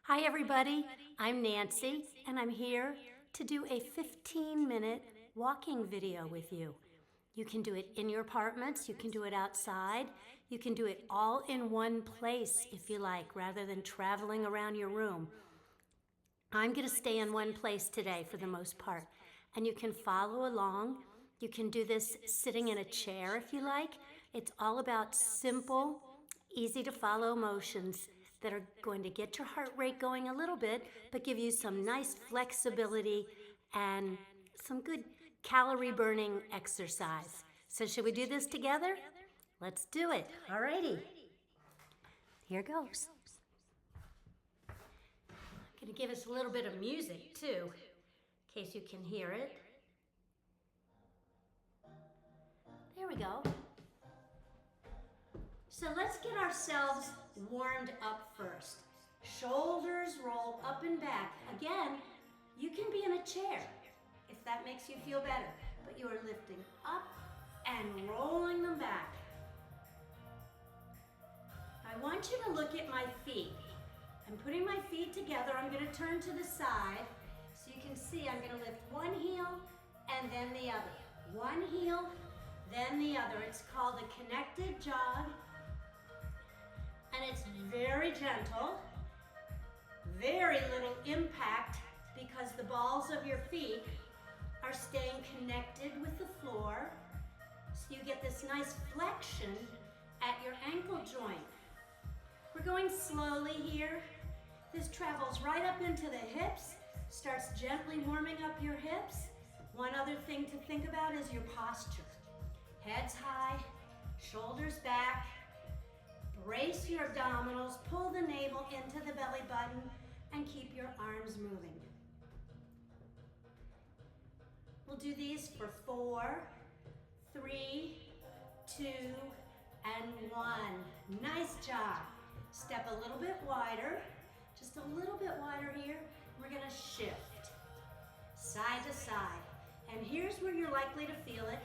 Hi, everybody. I'm Nancy, and I'm here to do a 15-minute walking video with you. You can do it in your apartments, you can do it outside, you can do it all in one place if you like, rather than traveling around your room. I'm going to stay in one place today for the most part, and you can follow along. You can do this sitting in a chair if you like. It's all about simple, easy to follow motions that are going to get your heart rate going a little bit, but give you some nice flexibility and some good calorie burning exercise. So should we do this together? Let's do it. Alrighty. Here goes. I'm going to give us a little bit of music too, in case you can hear it. There we go. So let's get ourselves warmed up first. Shoulders roll up and back. Again, you can be in a chair if that makes you feel better, but you are lifting up and rolling them back. I want you to look at my feet. I'm putting my feet together. I'm going to turn to the side so you can see I'm going to lift one heel and then the other. One heel, then the other. It's called a connected jog, and it's very gentle, very little impact because the balls of your feet are staying connected with the floor, so you get this nice flexion at your ankle joint. We're going slowly here. This travels right up into the hips, starts gently warming up your hips. One other thing to think about is your posture. Heads high, shoulders back. Brace your abdominals, pull the navel into the belly button, and keep your arms moving. We'll do these for 4, 3, 2, and 1. Nice job. Step a little bit wider, just a little bit wider here. We're gonna shift side to side. And here's where you're likely to feel it,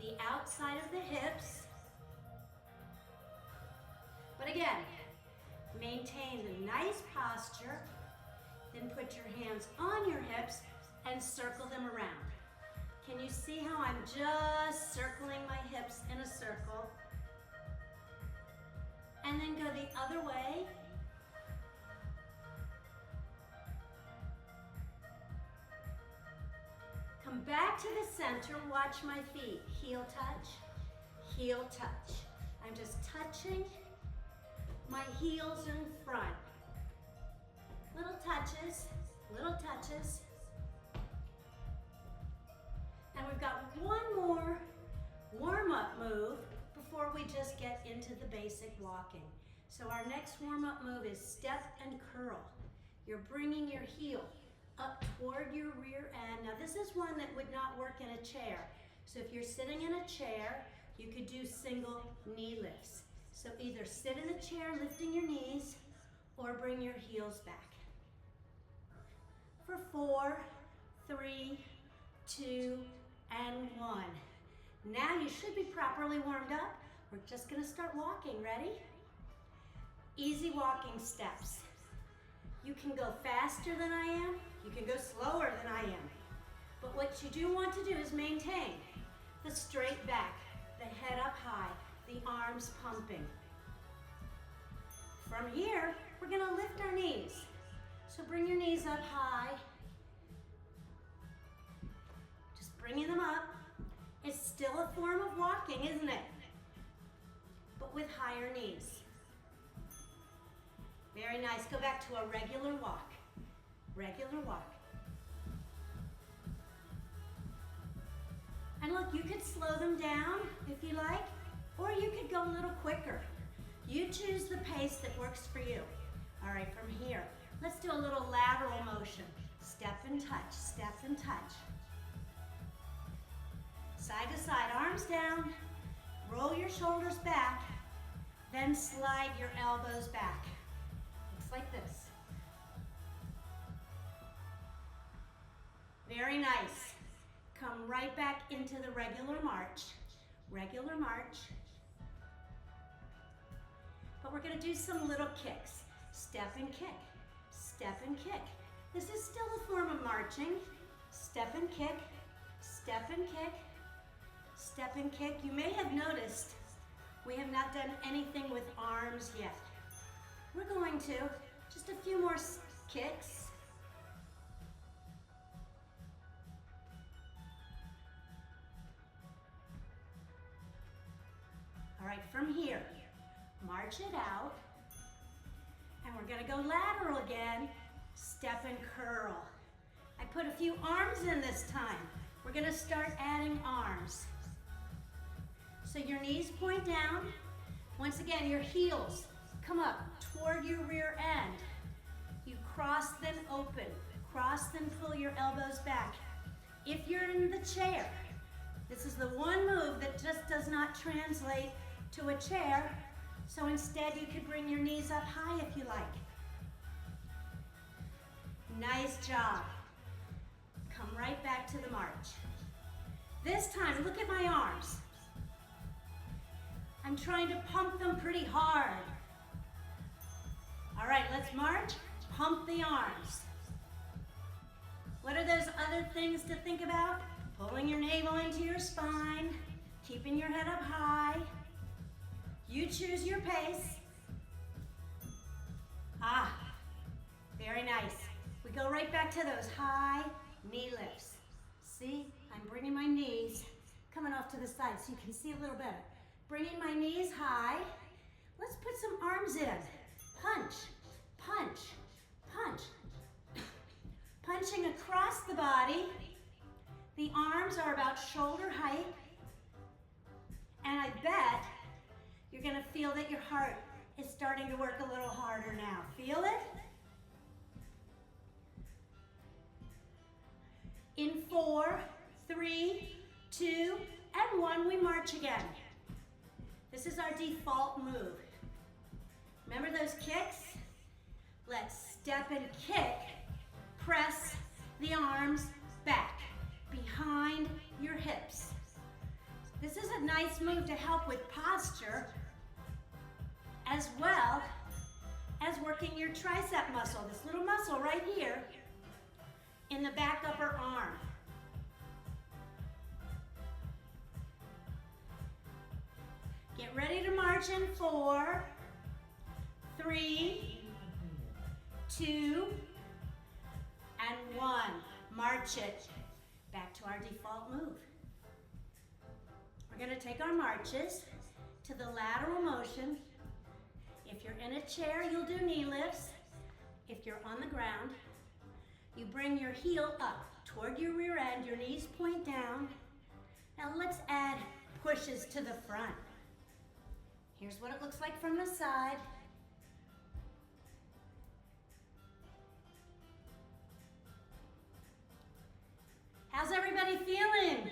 the outside of the hips. But again, maintain the nice posture, then put your hands on your hips and circle them around. Can you see how I'm just circling my hips in a circle? And then go the other way. Come back to the center, watch my feet. Heel touch, heel touch. I'm just touching my heels in front. Little touches, little touches. And we've got one more warm-up move before we just get into the basic walking. So our next warm-up move is step and curl. You're bringing your heel up toward your rear end. Now this is one that would not work in a chair. So if you're sitting in a chair, you could do single knee lifts. So either sit in a chair lifting your knees or bring your heels back. For 4, 3, 2, and 1. Now you should be properly warmed up. We're just gonna start walking. Ready? Easy walking steps. You can go faster than I am. You can go slower than I am. But what you do want to do is maintain the straight back, the head up high, the arms pumping. From here, we're gonna lift our knees. So bring your knees up high. Just bringing them up. It's still a form of walking, isn't it? But with higher knees. Very nice. Go back to a regular walk. Regular walk. And look, you could slow them down if you like, or you could go a little quicker. You choose the pace that works for you. All right, from here, let's do a little lateral motion. Step and touch, step and touch. Side to side, arms down. Roll your shoulders back, then slide your elbows back. Looks like this. Very nice. Come right back into the regular march. Regular march. But we're gonna do some little kicks. Step and kick. step and kick. This is still a form of marching. Step and kick, step and kick, step and kick. You may have noticed we have not done anything with arms yet. We're going to, just a few more kicks. All right, from here, march it out. And we're gonna go lateral again, step and curl. I put a few arms in this time. We're gonna start adding arms. So your knees point down. Once again, your heels come up toward your rear end. You cross, then open. Cross, then pull your elbows back. If you're in the chair, this is the one move that just does not translate to a chair. So instead, you could bring your knees up high if you like. Nice job. Come right back to the march. This time, look at my arms. I'm trying to pump them pretty hard. All right, let's march. Pump the arms. What are those other things to think about? Pulling your navel into your spine, keeping your head up high. You choose your pace. Ah, very nice. We go right back to those high knee lifts. See, I'm bringing my knees coming off to the side so you can see a little better. Bringing my knees high. Let's put some arms in. Punch, punch, punch. Punching across the body. The arms are about shoulder height. And I bet you're gonna feel that your heart is starting to work a little harder now. Feel it? In 4, 3, 2, and 1, we march again. This is our default move. Remember those kicks? Let's step and kick. Press the arms back behind your hips. This is a nice move to help with posture as well as working your tricep muscle, this little muscle right here in the back upper arm. Get ready to march in 4, 3, 2, and 1. March it back to our default move. We're going to take our marches to the lateral motion. If you're in a chair, you'll do knee lifts. If you're on the ground, you bring your heel up toward your rear end, your knees point down. Now let's add pushes to the front. Here's what it looks like from the side. How's everybody feeling?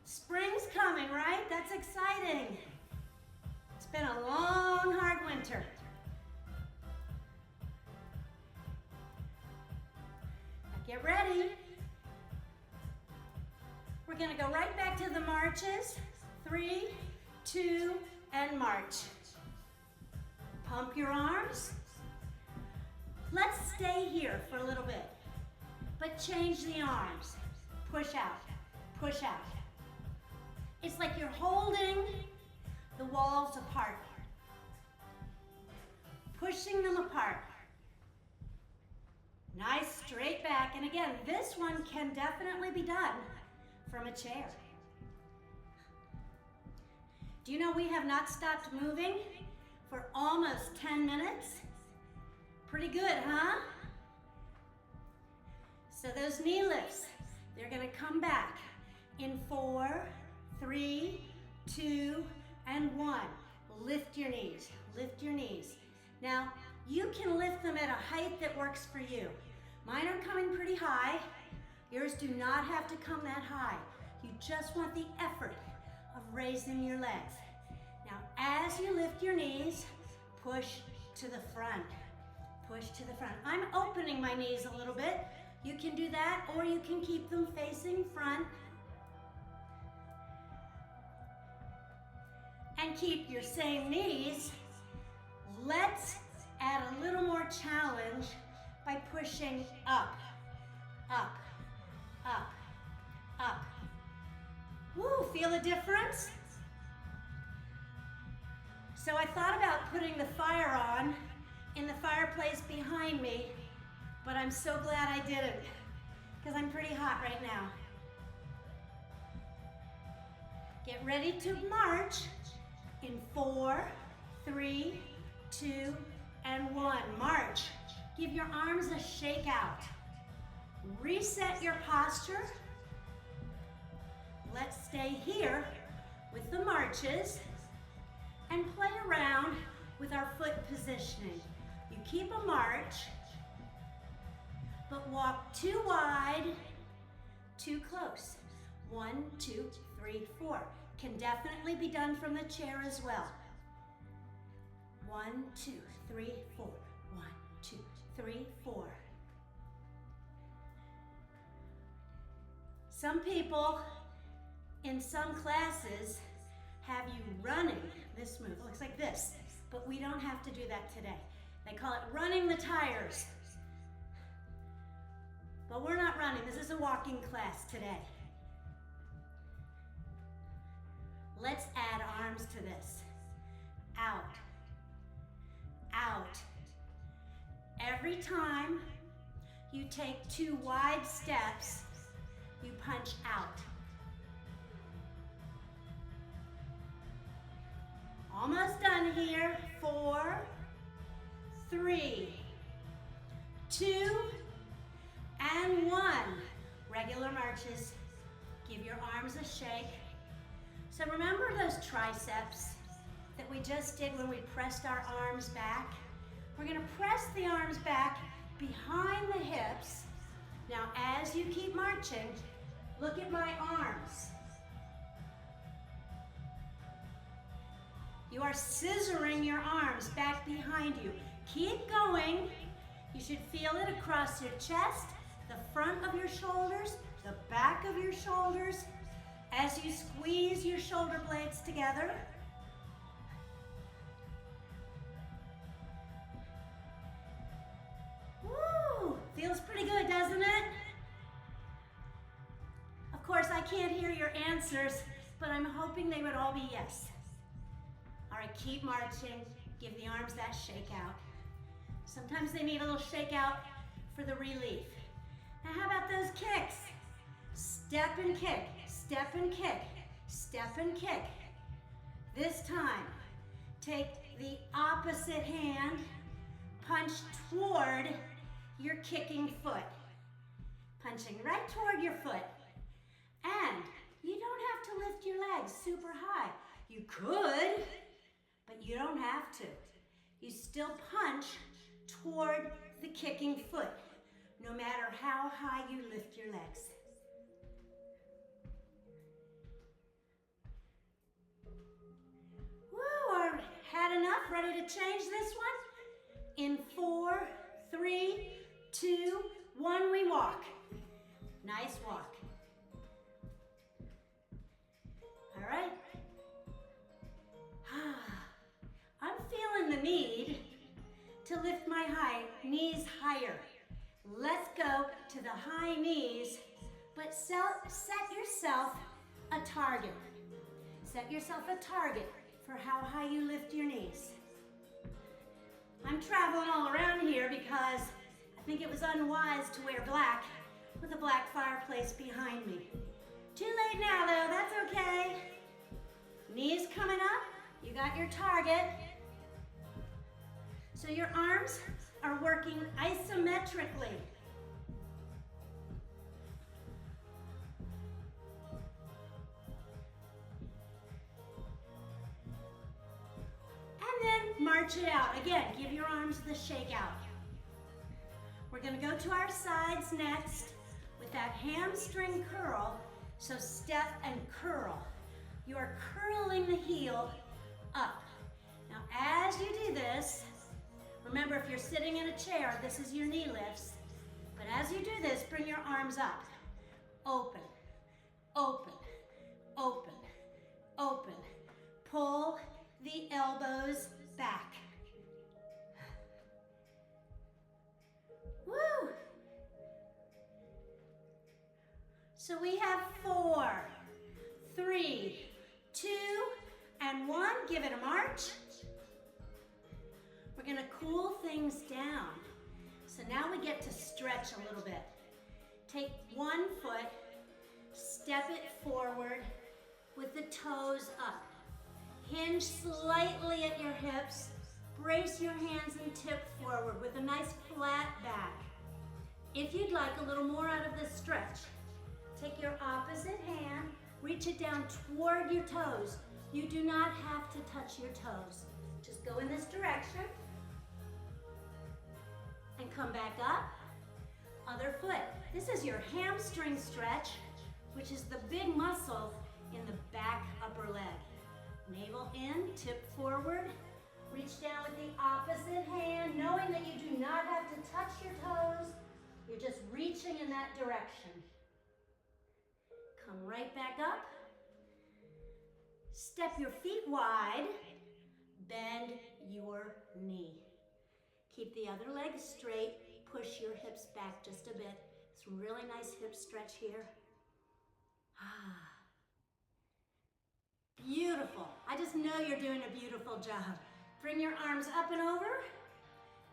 Spring's coming, right? That's exciting. It's been a long, hard winter. Now get ready. We're gonna go right back to the marches. 3, 2, and march. Pump your arms. Let's stay here for a little bit, but change the arms. Push out, push out. It's like you're holding the walls apart, pushing them apart. Nice straight back. And again, this one can definitely be done from a chair. Do you know we have not stopped moving for almost 10 minutes? Pretty good, huh? So those knee lifts, they're gonna come back in 4, 3, 2, and 1. Lift your knees, lift your knees. Now, you can lift them at a height that works for you. Mine are coming pretty high. Yours do not have to come that high. You just want the effort of raising your legs. Now, as you lift your knees, push to the front. Push to the front. I'm opening my knees a little bit. You can do that, or you can keep them facing front. And keep your same knees. Let's add a little more challenge by pushing up, up, up, up. Woo, feel the difference? So I thought about putting the fire on in the fireplace behind me, but I'm so glad I didn't, because I'm pretty hot right now. Get ready to march in 4, 3, 2, and 1. March. Give your arms a shake out. Reset your posture. Let's stay here with the marches and play around with our foot positioning. You keep a march, but walk too wide, too close. 1, 2, 3, 4. Can definitely be done from the chair as well. 1, 2, 3, 4. 1, 2, 3, 4. Some people in some classes have you running this move. It looks like this, but we don't have to do that today. They call it running the tires. But we're not running. This is a walking class today. Let's add arms to this. Out, out. Every time you take 2 wide steps, you punch out. Almost done here. 4, 3, 2, and 1. Regular marches. Give your arms a shake. So remember those triceps that we just did when we pressed our arms back? We're going to press the arms back behind the hips. Now as you keep marching, look at my arms. You are scissoring your arms back behind you. Keep going. You should feel it across your chest, the front of your shoulders, the back of your shoulders, as you squeeze your shoulder blades together. Woo! Feels pretty good, doesn't it? Of course, I can't hear your answers, but I'm hoping they would all be yes. All right, keep marching. Give the arms that shake out. Sometimes they need a little shake out for the relief. Now how about those kicks? Step and kick, step and kick, step and kick. This time, take the opposite hand, punch toward your kicking foot. Punching right toward your foot. And you don't have to lift your legs super high. You could, but you don't have to. You still punch toward the kicking foot, no matter how high you lift your legs. Woo, had enough? Ready to change this one? In 4, 3, 2, 1, we walk. Nice walk. All right. I'm feeling the need to lift my knees higher. Let's go to the high knees, but set yourself a target. Set yourself a target for how high you lift your knees. I'm traveling all around here because I think it was unwise to wear black with a black fireplace behind me. Too late now though, that's okay. Knees coming up, you got your target. So your arms are working isometrically. And then march it out. Again, give your arms the shake out. We're gonna go to our sides next with that hamstring curl. So step and curl. You are curling the heel up. Now as you do this, remember if you're sitting in a chair, this is your knee lifts. But as you do this, bring your arms up. Open, open, open, open. Pull the elbows back. Woo! So we have 4, 3, 2, and 1. Give it a march. We're gonna cool things down. So now we get to stretch a little bit. Take one foot, step it forward with the toes up. Hinge slightly at your hips. Brace your hands and tip forward with a nice flat back. If you'd like a little more out of this stretch, take your opposite hand, reach it down toward your toes. You do not have to touch your toes. Just go in this direction and come back up. Other foot. This is your hamstring stretch, which is the big muscle in the back upper leg. Navel in, tip forward. Reach down with the opposite hand, knowing that you do not have to touch your toes. You're just reaching in that direction. Come right back up. Step your feet wide. Bend your knee. Keep the other leg straight. Push your hips back just a bit. It's a really nice hip stretch here. Beautiful. I just know you're doing a beautiful job. Bring your arms up and over.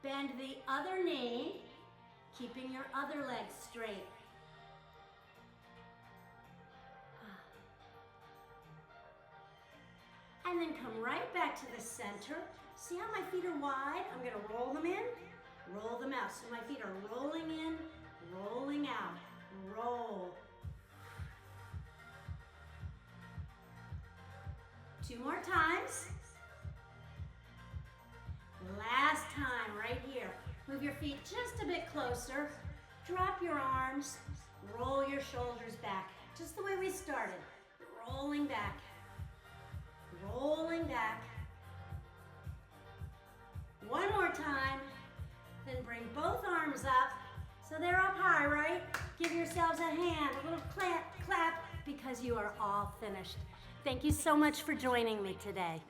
Bend the other knee, keeping your other leg straight. And then come right back to the center. See how my feet are wide? I'm gonna roll them in, roll them out. So my feet are rolling in, rolling out. Roll. 2 more times. Last time, right here. Move your feet just a bit closer. Drop your arms. Roll your shoulders back. Just the way we started. Rolling back. Rolling back. 1 more time. Then bring both arms up. So they're up high, right? Give yourselves a hand, a little clap, because you are all finished. Thank you so much for joining me today.